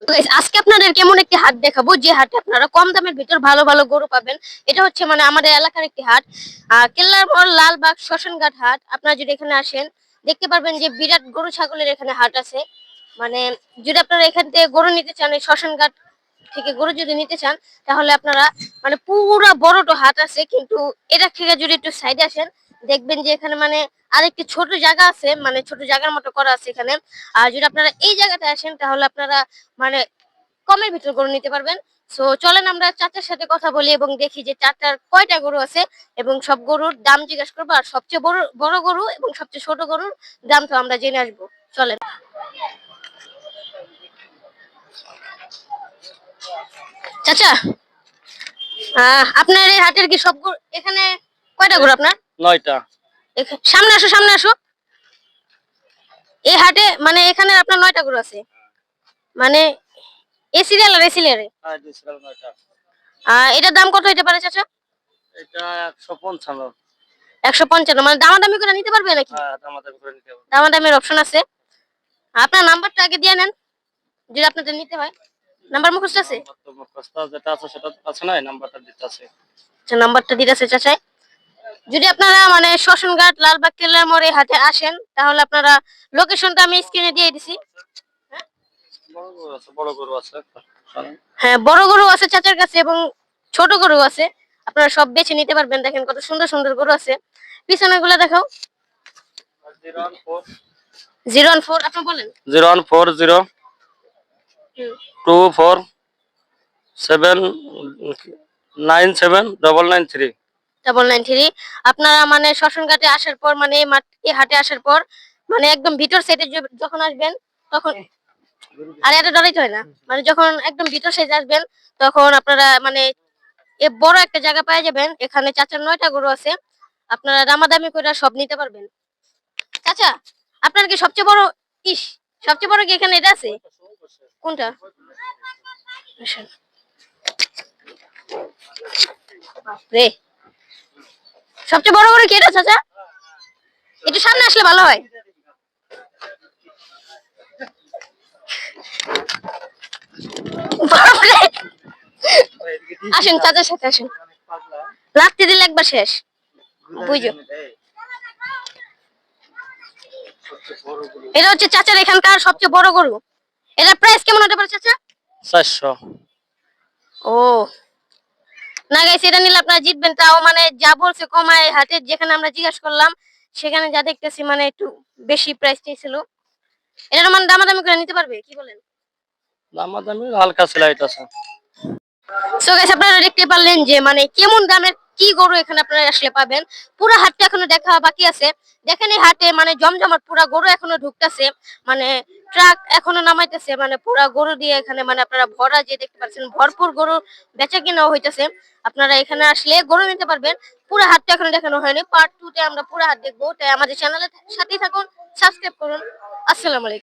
তো guys, আজকে আপনাদের কেমন একটি হাট দেখাবো যে হাটে আপনারা কম দামের ভিতর ভালো ভালো গরু পাবেন। এটা হচ্ছে মানে আমাদের এলাকার একটি হাট, কেল্লার মোড় লালবাগ শ্মশানঘাট হাট। আপনারা যদি এখানে আসেন দেখতে পারবেন যে বিরাট গরু ছাগলের এখানে হাট আছে। মানে যদি আপনারা এখান থেকে গরু নিতে চান, এই শ্মশানঘাট থেকে গরু যদি নিতে চান, তাহলে আপনারা মানে পুরা বড়টো হাট আছে, কিন্তু এটা থেকে যদি একটু সাইডে আসেন দেখবেন যে এখানে মানে আরেকটি ছোট জায়গা আছে, মানে ছোট জায়গার মতো করা আছে এখানে। আর যদি আপনারা এই জায়গাতে আসেন তাহলে আপনারা মানে কমের ভিতর গরু নিতে পারবেন। সো চলেন আমরা চাচার সাথে কথা বলি এবং দেখি যে চাচার কয়টা গরু আছে এবং সব গরুর দাম জিজ্ঞাসা করবো, আর সবচেয়ে বড় বড় গরু এবং সবচেয়ে ছোট গরুর দাম তো আমরা জেনে আসবো। চলেন। চাচা, আপনার এই হাটের কি সব গরু এখানে কয়টা গরু আপনার? 9টা। সামনে আসো, সামনে আসো। এই হাটে মানে এখানে আপনার 9টা গরু আছে, মানে এ সিরিয়াল আর এ সিরিয়ালে। হ্যাঁ, দিছিলাম 9টা। এটার দাম কত হইতে পারে চাচা? এটা 155। 155, মানে দামাদামি করে নিতে পারবে নাকি? হ্যাঁ, দামাদামি করে নিতে হবে। দামাদামির অপশন আছে। আপনার নাম্বারটা আগে দিয়ে নেন যদি আপনাদের নিতে হয়। নাম্বার মুখস্থ আছে? নাম্বার তো মুখস্থ যেটা আছে সেটা তো আছে না, এই নাম্বারটা দিতে আছে। আচ্ছা, নাম্বারটা দিতেছে চাচাই। যদি আপনারা মানে শ্মশানঘাট লালবাগ কেল্লার মোড়ে হাটে আসেন তাহলে আপনারা লোকেশনটা আমি স্ক্রিনে দিয়ে দিছি। বড় গরু আছে, বড় গরু আছে। হ্যাঁ, বড় গরু আছে চাচার কাছে এবং ছোট গরু আছে। আপনারা সব বেছে নিতে পারবেন। দেখেন কত সুন্দর সুন্দর গরু আছে। পিছনে গুলা দেখাও। 014, আপনি বলেন। 0140 24797993993। 993। আপনারা মানে শ্মশানঘাটে আসার পর মানে এই হাটে আসার পর মানে একদম ভিতর সাইডে যখন আসবেন তখন, আর এটা ডরাইতে হয় না, মানে যখন একদম ভিতর সাইডে আসবেন তখন আপনারা মানে এ বড় একটা জায়গা পেয়ে যাবেন। এখানে চাচার 9টা গরু আছে, আপনারা দামাদামি করে সব নিতে পারবেন। চাচা, আপনার কি সবচেয়ে বড় ইস সবচেয়ে বড় কি এখানে এটা আছে? কোনটা? আসেন। বাপরে, সবচেয়ে বড় গরু কি এটা চাচা? একটু সামনে আসলে ভালো হয়। বাপরে, আসেন চাচার সাথে আসেন। লাগতে দিলে একবার শেষ বুঝো। এটা হচ্ছে চাচার এখানকার সবচেয়ে বড় গরু। এটার প্রাইস কেমন হতে পারে চাচা? 400। ও না গাইস, এটা নিলে আপনারা জিতবেন। তাও মানে যা বলছে কমায় হাটে, যেখানে আমরা জিজ্ঞাসা করলাম সেখানে যা দেখতেছি মানে একটু বেশি প্রাইস চাইছিল। এটা মানে দামাদামি করে নিতে পারবে, কি বলেন? দামাদামি হালকা স্লাইড আছে। সো গাইস, আপনারা দেখতে পারলেন যে মানে কেমন দামের কি গরু এখানে আপনারা আসলে পাবেন। পুরো হাটটা এখনো দেখা বাকি আছে। দেখেন এই হাটে মানে জমজমাট, পুরা গরু এখনো ঢুকতেছে, মানে ট্রাক এখনো নামাইতেছে, মানে পুরা গরু দিয়ে এখানে মানে আপনারা ভরা যে দেখতে পাচ্ছেন ভরপুর গরু বেচা কিনাও হইতেছে। আপনারা এখানে আসলে গরু নিতে পারবেন। পুরো হাটটা এখনো দেখানো হয়নি, পার্ট 2 তে আমরা পুরো হাট দেখবো। তাই আমাদের চ্যানেলের সাথেই থাকুন, সাবস্ক্রাইব করুন। আসসালামু আলাইকুম।